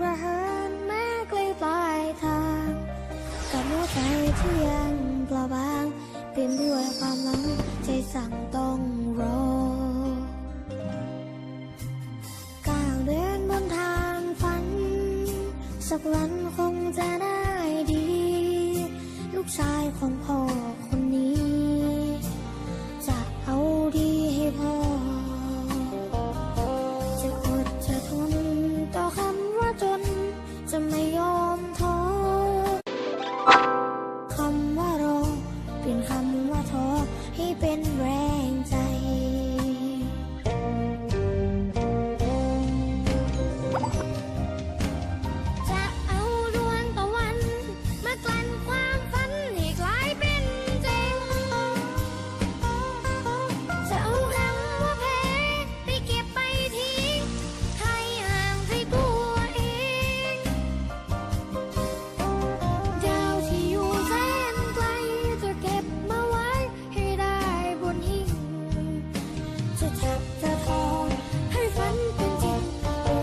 ระเหินแม้ไกลปลายทางกับหัวใจที่ยังเปล่าบางเปลี่ยนด้วยความหลังใจสั่งต้องรอก้าวเดินบนทางฝันสักวันคงจะได้ดีลูกชายของพ่อคนนี้จะเอาดีให้พ่อจะอดจะทนต่อคำว่าจนจะไม่ยอมท้อคำว่ารอเปลี่ยนคำว่าท้อให้เป็นแรงใจจะเอาดวงตะวันมากลั่นความฝันให้กลายเป็นจริงจะเอาคำว่าแพ้ไปเก็บไปทิ้งให้ห่างให้ตัวเองดาวที่อยู่แสนไกลจะเก็บมาไว้ให้ได้บนหิ้งจะจับจะทองให้ฝันเป็นจริง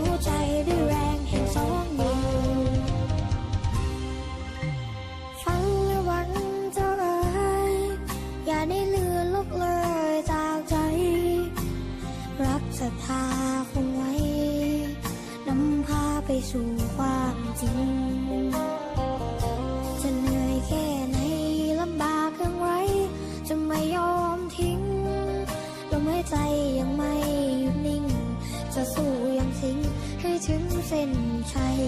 รู้ใจด้วยแรงแห่งสองมือฟังและหวังเจ้าเอ๋ยอย่าได้เลือนลบเลยจากใจรักศรัทธาคงไว้นำพาไปสู่ความจริงจะเหนื่อยแค่ไหนลำบากเพียงไรจะไม่ยอมทิ้งลมหายใจยังไม่หยุดนิ่งจะสู้ยังทิ้งให้ถึงเส้นชัย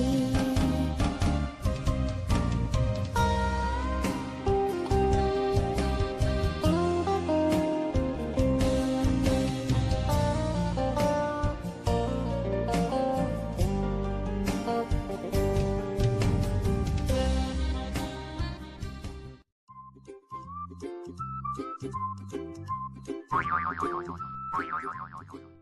Thank you.